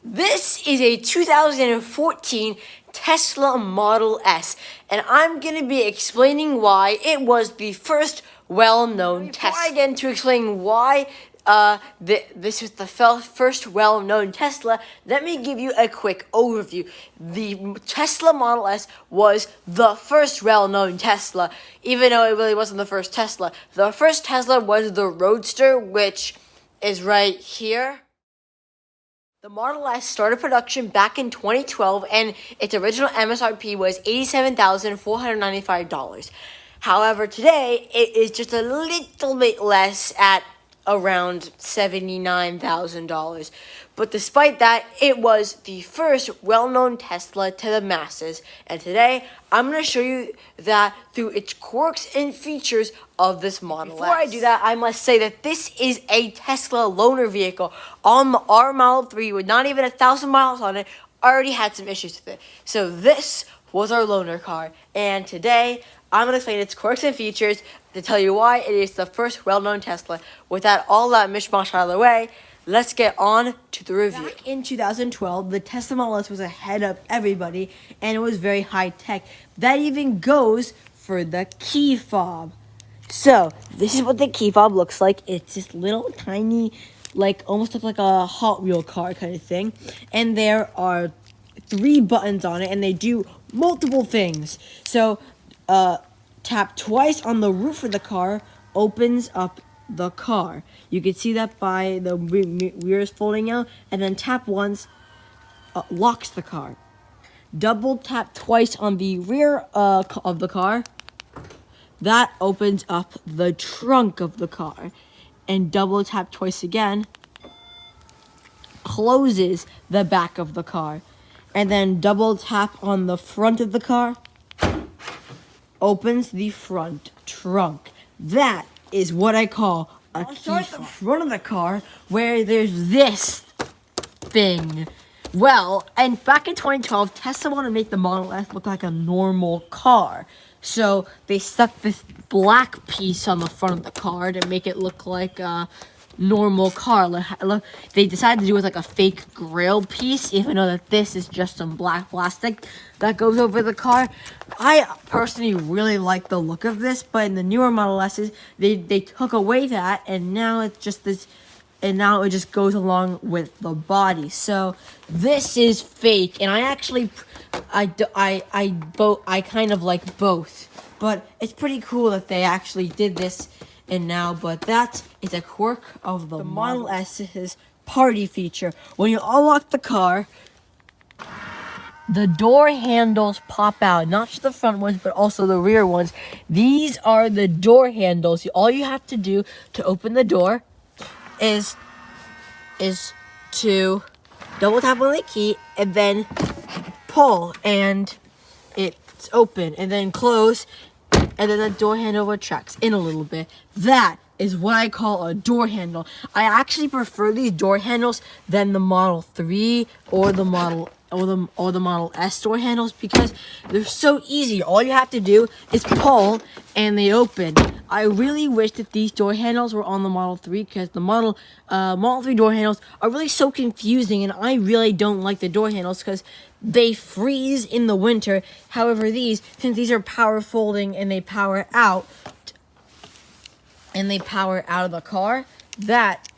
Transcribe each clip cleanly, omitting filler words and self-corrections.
This is a 2014 Tesla Model S, and I'm going to be explaining why it was the first well-known Tesla. Before I get into explaining why this is the first well-known Tesla, let me give you a quick overview. The Tesla Model S was the first well-known Tesla, even though it really wasn't the first Tesla. The first Tesla was the Roadster, which is right here. The Model S started production back in 2012, and its original MSRP was $87,495. However, today it is just a little bit less at around $79,000. But despite that, it was the first well-known Tesla to the masses. And today, I'm going to show you that through its quirks and features of this Model S. Before I do that, I must say that this is a Tesla loaner vehicle. Our Model 3 with not even 1,000 miles on it already had some issues with it. So this was our loaner car. And today, I'm going to explain its quirks and features to tell you why it is the first well-known Tesla. With all that mishmash out of the way, let's get on to the review. Back in 2012, the Tesla Model S was ahead of everybody, and it was very high-tech. That even goes for the key fob. So, this is what the key fob looks like. It's this little tiny, almost looks like a Hot Wheel car kind of thing. And there are 3 buttons on it, and they do multiple things. So, tap twice on the roof of the car, opens up the car. You can see that by the mirrors folding out, and then tap once, locks the car. Double tap twice on the rear of the car. That opens up the trunk of the car. And double tap twice again, closes the back of the car. And then double tap on the front of the car, opens the front trunk. That is what I call a key fob. The front of the car, where there's this thing. Well, and back in 2012, Tesla wanted to make the Model S look like a normal car. So they stuck this black piece on the front of the car to make it look like a normal car. They decided to do it with a fake grill piece, even though that this is just some black plastic that goes over the car. I personally really like the look of this, but in the newer Model S's, they took away that, and now it's just this, and now it just goes along with the body. So this is fake, and I kind of like both, but it's pretty cool that they actually did this. And now, but that is a quirk of the Model S's party feature. When you unlock the car, the door handles pop out. Not just the front ones, but also the rear ones. These are the door handles. All you have to do to open the door is to double tap on the key and then pull, and it's open, and then close. And then the door handle retracts in a little bit. That is what I call a door handle. I actually prefer these door handles than the Model 3 or the Model S door handles, because they're so easy. All you have to do is pull and they open. I really wish that these door handles were on the Model 3, because the Model 3 door handles are really so confusing, and I really don't like the door handles because they freeze in the winter. However, since these are power folding and they power out of the car, that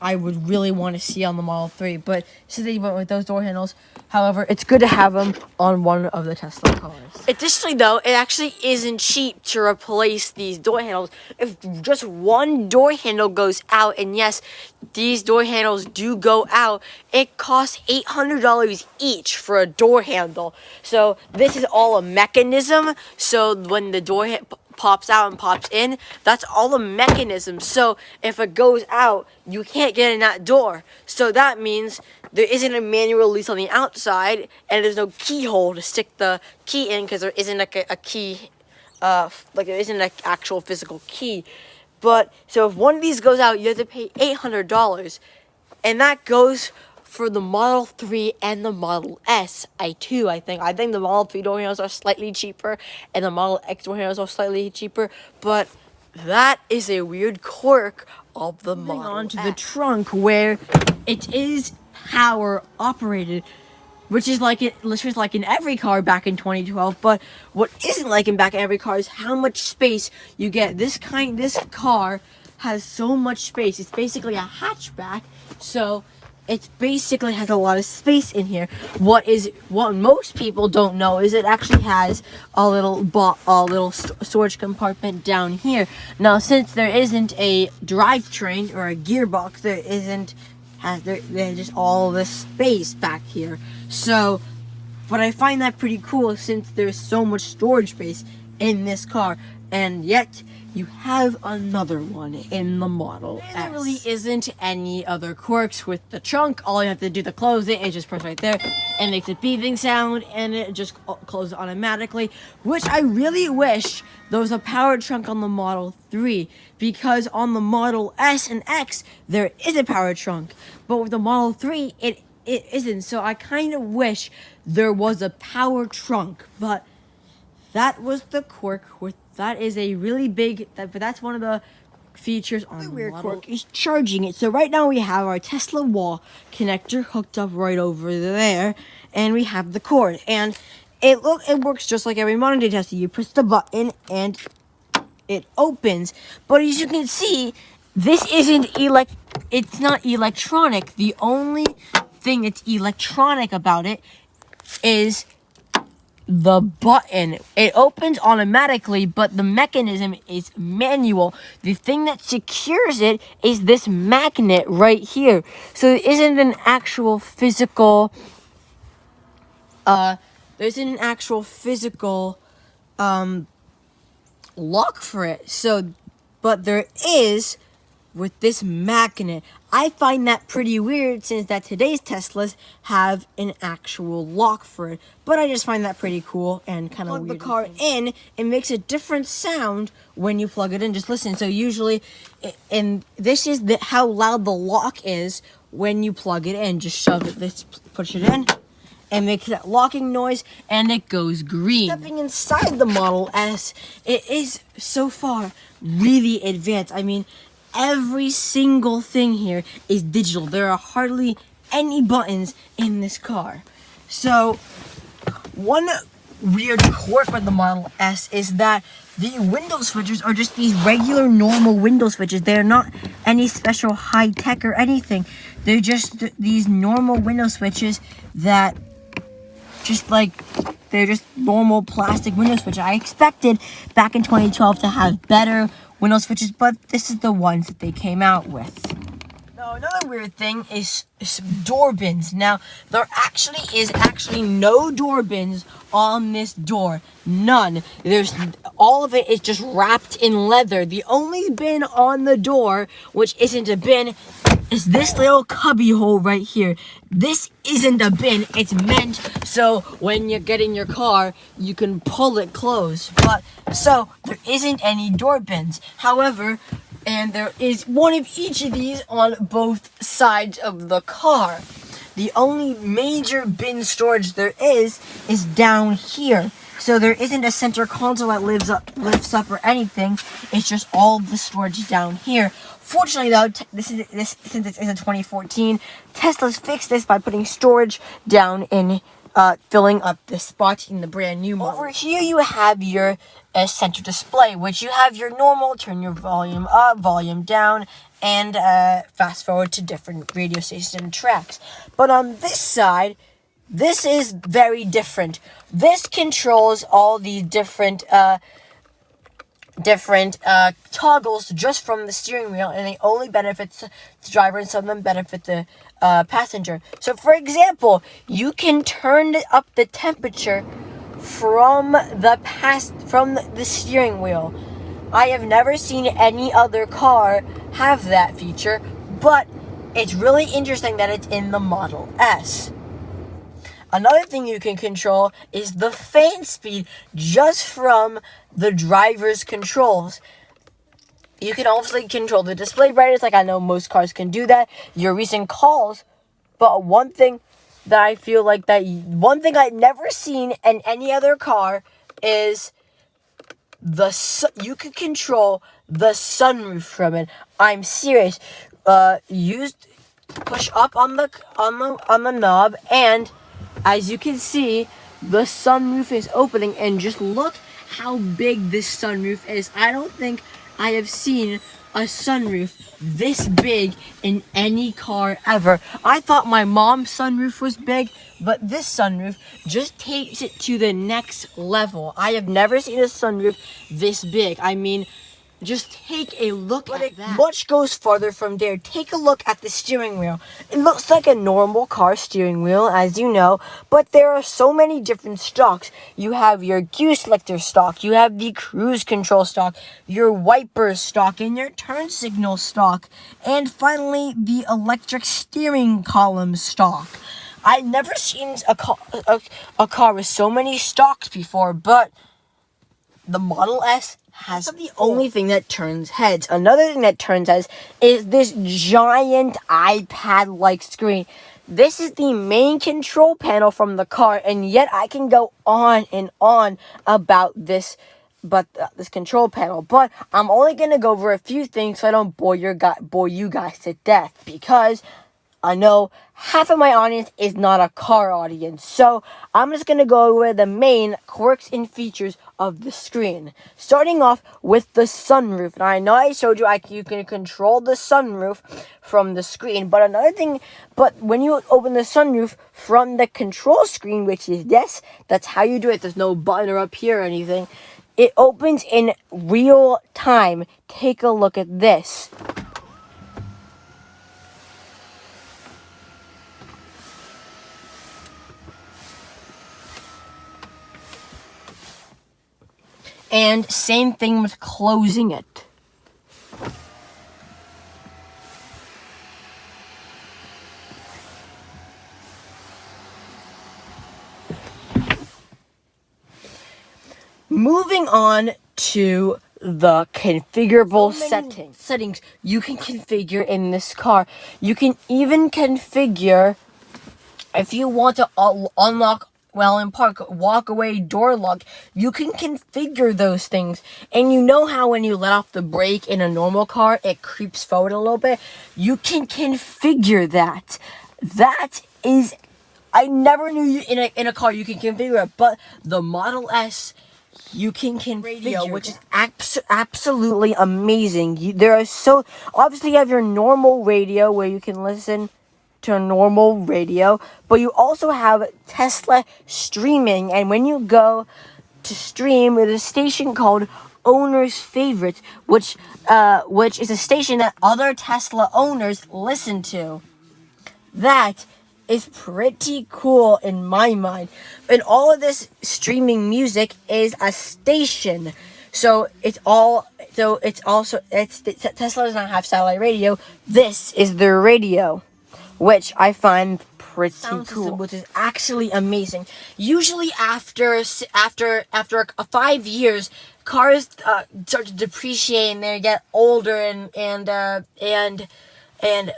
I would really want to see on the Model 3. But since they went with those door handles, however, it's good to have them on one of the Tesla cars. Additionally, though, it actually isn't cheap to replace these door handles. If just one door handle goes out, and yes, these door handles do go out, it costs $800 each for a door handle. So this is all a mechanism. So when the door pops out and pops in, that's all the mechanism. So if it goes out, you can't get in that door. So that means there isn't a manual release on the outside, and there's no keyhole to stick the key in, because there isn't a key, there isn't an actual physical key. But so if one of these goes out, you have to pay $800, and that goes for the Model 3 and the Model S. I think the Model 3 door handles are slightly cheaper, and the Model X door handles are slightly cheaper, but that is a weird quirk of the Model S. On to the trunk, where it is power operated, which is like in every car back in 2012. But what isn't like in back in every car is how much space you get. This car has so much space. It's basically a hatchback, so it basically has a lot of space in here. What most people don't know is it actually has a little storage compartment down here. Now, since there isn't a drivetrain or a gearbox, there's just all this space back here. So, but I find that pretty cool since there's so much storage space in this car, and yet you have another one in the Model S. There really isn't any other quirks with the trunk. All you have to do to close it is just press right there, and it makes a beeping sound, and it just closes automatically, which I really wish there was a power trunk on the Model 3, because on the Model S and X, there is a power trunk, but with the Model 3, it isn't. So I kind of wish there was a power trunk, but that was the quirk with. That is a really big, but that's one of the features on the weird quirk is charging it. So right now we have our Tesla wall connector hooked up right over there, and we have the cord, and it works just like every modern day Tesla. You press the button and it opens, but as you can see, this isn't it's not electronic. The only thing that's electronic about it is the button. It opens automatically, but the mechanism is manual. The thing that secures it is this magnet right here. So there isn't an actual physical lock for it. So, but there is with this magnet. I find that pretty weird since that today's Teslas have an actual lock for it. But I just find that pretty cool and kind of weird. Plug the car in, it makes a different sound when you plug it in. Just listen. So usually, and this is how loud the lock is when you plug it in. Just shove it, push it in, and makes that locking noise, and it goes green. Stepping inside the Model S, it is so far really advanced. I mean, every single thing here is digital. There are hardly any buttons in this car. So, one weird quirk with the Model S is that the window switches are just these regular, normal window switches. They're not any special high tech or anything. They're just these normal window switches that they're just normal plastic window switches. I expected back in 2012 to have better window switches, but this is the ones that they came out with. Now, another weird thing is door bins. Now, there is no door bins on this door. None. All of it is just wrapped in leather. The only bin on the door, which isn't a bin, is this little cubby hole right here. This isn't a bin. It's meant so when you get in your car, you can pull it closed. So there isn't any door bins. However, and there is one of each of these on both sides of the car. The only major bin storage there is down here. So there isn't a center console that lifts up or anything. It's just all the storage down here. Fortunately, though, since this is a 2014, Tesla's fixed this by putting storage down in, filling up the spots in the brand new model. Over here, you have your center display, which you have your normal, turn your volume up, volume down, and fast forward to different radio stations and tracks. But on this side, this is very different. This controls all the different toggles just from the steering wheel, and they only benefit the driver, and some of them benefit the passenger. So, for example, you can turn up the temperature from the steering wheel. I have never seen any other car have that feature, but it's really interesting that it's in the Model S. Another thing you can control is the fan speed just from the driver's controls. You can obviously control the display brightness, like I know most cars can do that, your recent calls, but one thing I've never seen in any other car is you can control the sunroof from it. I'm serious. push up on the knob, and as you can see, the sunroof is opening, and just look how big this sunroof is. I don't think I have seen a sunroof this big in any car ever. I thought my mom's sunroof was big, but this sunroof just takes it to the next level. I have never seen a sunroof this big. I mean, just take a look at that. Much goes farther from there. Take a look at the steering wheel. It looks like a normal car steering wheel, as you know, but there are so many different stocks. You have your gear selector stock, you have the cruise control stock, your wipers stock, and your turn signal stock, and finally the electric steering column stock. I've never seen a car with so many stocks before, but the Model S has the only thing that turns heads. Another thing that turns heads is this giant iPad-like screen. This is the main control panel from the car, and yet I can go on and on about this control panel. But I'm only gonna go over a few things so I don't bore you guys to death, because I know half of my audience is not a car audience, so I'm just going to go over the main quirks and features of the screen. Starting off with the sunroof. Now, I know I showed you you can control the sunroof from the screen, but when you open the sunroof from the control screen, which is this, that's how you do it. There's no button or up here or anything. It opens in real time. Take a look at this. And same thing with closing it. Moving on to the configurable settings you can configure in this car. You can even configure if you want to unlock while in park, walk away, door lock. You can configure those things. And you know how when you let off the brake in a normal car, it creeps forward a little bit? You can configure that. That is, I never knew in a car you can configure it, but the Model S, you can configure radio, which is absolutely amazing. Obviously you have your normal radio where you can listen to a normal radio, but you also have Tesla streaming, and when you go to stream, there's a station called Owner's Favorites, which is a station that other Tesla owners listen to. That is pretty cool in my mind. And all of this streaming music is a station. So Tesla does not have satellite radio. This is their radio, which I find pretty cool, which is actually amazing. Usually after 5 years, cars start to depreciate and they get older and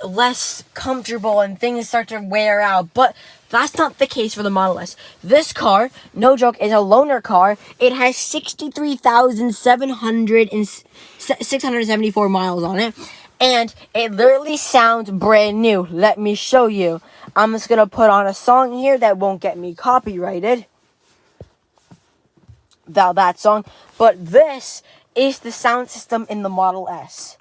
less comfortable, and things start to wear out. But that's not the case for the Model S. This car, no joke, is a loaner car. It has 63,674 miles on it. And it literally sounds brand new. Let me show you. I'm just going to put on a song here that won't get me copyrighted. That song. But this is the sound system in the Model S.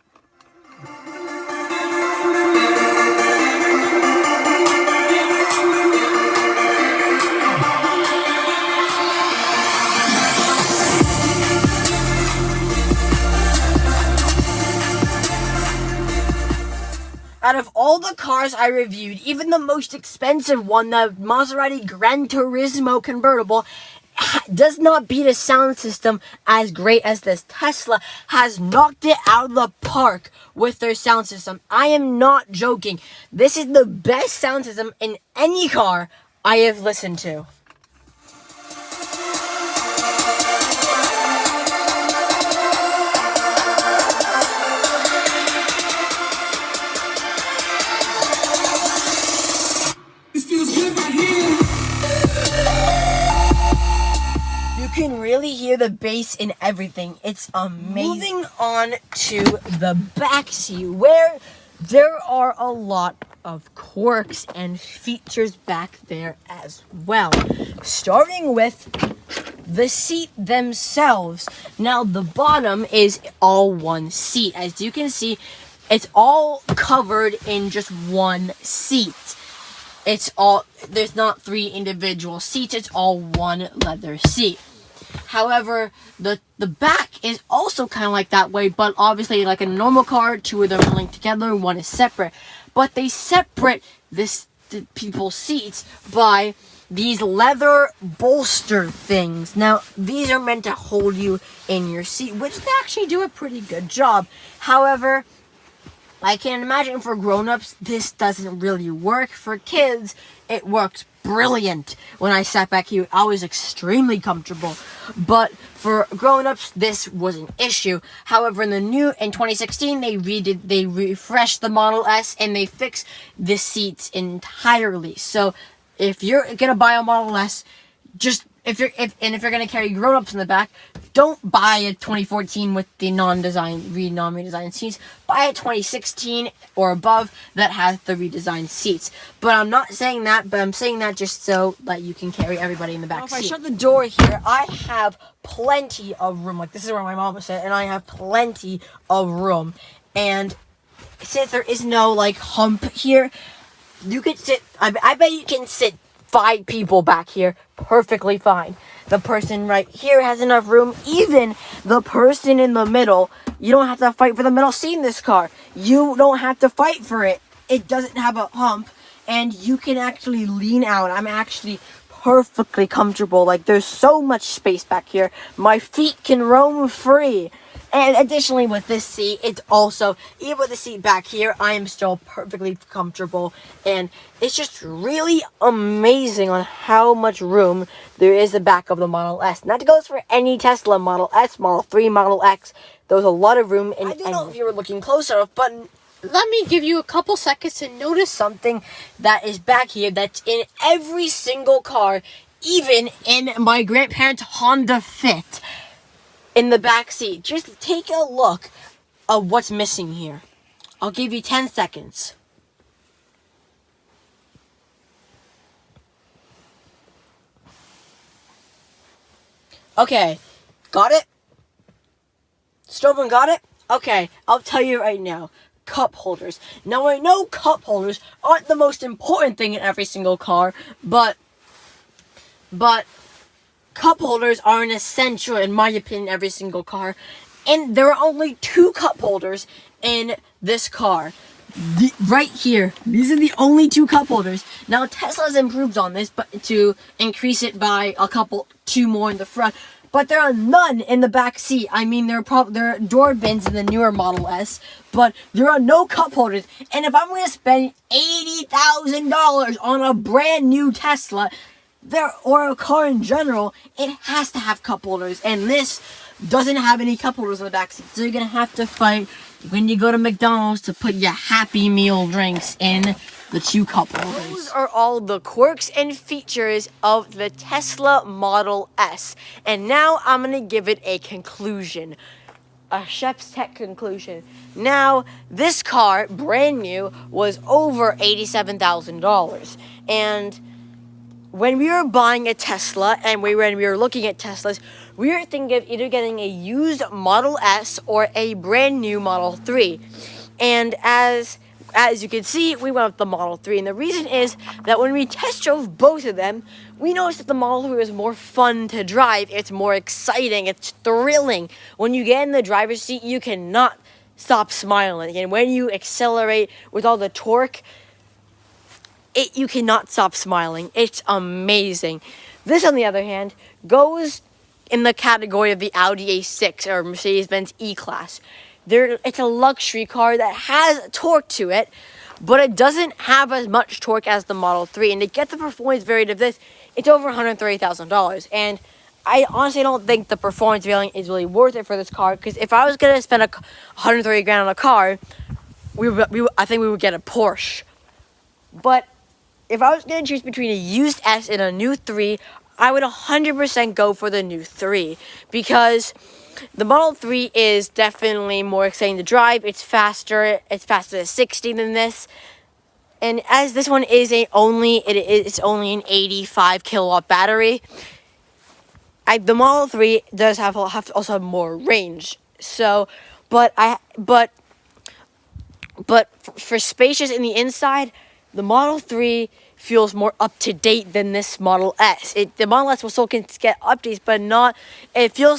Out of all the cars I reviewed, even the most expensive one, the Maserati Gran Turismo convertible, does not beat a sound system as great as this. Tesla has knocked it out of the park with their sound system. I am not joking. This is the best sound system in any car I have listened to. You can really hear the bass in everything. It's amazing. Moving on to the back seat, where there are a lot of quirks and features back there as well. Starting with the seat themselves. Now, the bottom is all one seat. As you can see, it's all covered in just one seat. There's not 3 individual seats, it's all one leather seat. However, the back is also kind of like that way, but obviously like a normal car, 2 of them are linked together, 1 is separate. But they separate the people's seats by these leather bolster things. Now, these are meant to hold you in your seat, which they actually do a pretty good job. However, I can imagine for grown-ups, this doesn't really work. For kids, it works brilliant. When I sat back here, I was extremely comfortable. But for grown-ups, this was an issue. However, in 2016, they refreshed the Model S and they fixed the seats entirely. So if you're gonna buy a Model S, if you're gonna carry grown-ups in the back, don't buy a 2014 with the non-redesigned seats. Buy a 2016 or above that has the redesigned seats. But I'm not saying that, but I'm saying that just so that you can carry everybody in the back seat. If I shut the door here, I have plenty of room. Like, this is where my mom was sitting, and I have plenty of room. And since there is no like hump here, you could sit. I bet you can sit 5 people back here perfectly fine. The person right here has enough room. Even the person in the middle, you don't have to fight for the middle seat in this car. You don't have to fight for it. It doesn't have a hump, and you can actually lean out. I'm actually perfectly comfortable. Like, there's so much space back here. My feet can roam free. And additionally, with this seat, it's also, even with the seat back here, I am still perfectly comfortable. And it's just really amazing on how much room there is in the back of the Model S. And that goes for any Tesla Model S, Model 3, Model X. There's a lot of room. I don't know if you were looking closer, but let me give you a couple seconds to notice something that is back here that's in every single car, even in my grandparents' Honda Fit. In the back seat, just take a look at what's missing here. I'll give you 10 seconds. Okay, got it? Stroman got it? Okay, I'll tell you right now. Cup holders. Now, I know cup holders aren't the most important thing in every single car, but cup holders are an essential, in my opinion, in every single car. And there are only 2 cup holders in this car. Right here. These are the only 2 cup holders. Now, Tesla's improved on this, but to increase it by 2 more in the front. But there are none in the back seat. I mean, there are door bins in the newer Model S, but there are no cup holders. And if I'm going to spend $80,000 on a brand new Tesla, or a car in general, it has to have cup holders, and this doesn't have any cup holders in the back seat. So you're gonna have to fight when you go to McDonald's to put your Happy Meal drinks in the 2 cup holders. Those are all the quirks and features of the Tesla Model S. And now I'm gonna give it a conclusion. A Chef's Tech conclusion. Now, this car, brand new, was over $87,000. And when we were buying a Tesla and when we were looking at Teslas, we were thinking of either getting a used Model S or a brand new Model 3. And as you can see, we went with the Model 3. And the reason is that when we test drove both of them, we noticed that the Model 3 was more fun to drive. It's more exciting. It's thrilling. When you get in the driver's seat, you cannot stop smiling. And when you accelerate with all the torque, you cannot stop smiling. It's amazing. This, on the other hand, goes in the category of the Audi A6 or Mercedes-Benz E-Class. It's a luxury car that has torque to it, but it doesn't have as much torque as the Model 3. And to get the performance variant of this, it's over $130,000. And I honestly don't think the performance variant is really worth it for this car, because if I was going to spend $130,000 on a car, I think we would get a Porsche. But if I was going to choose between a used S and a new 3, I would 100% go for the new 3 because the Model 3 is definitely more exciting to drive. It's faster. It's faster to 60 than this. And as this one is it's only an 85 kilowatt battery. The Model 3 does also have more range. So, but for spacious in the inside, the Model 3 feels more up to date than this Model S. The Model S will still can get updates, but not. It's still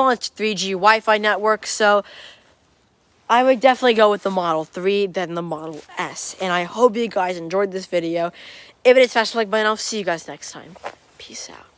on its 3G Wi-Fi network. So I would definitely go with the Model 3 than the Model S. And I hope you guys enjoyed this video. If it is, smash the like button. I'll see you guys next time. Peace out.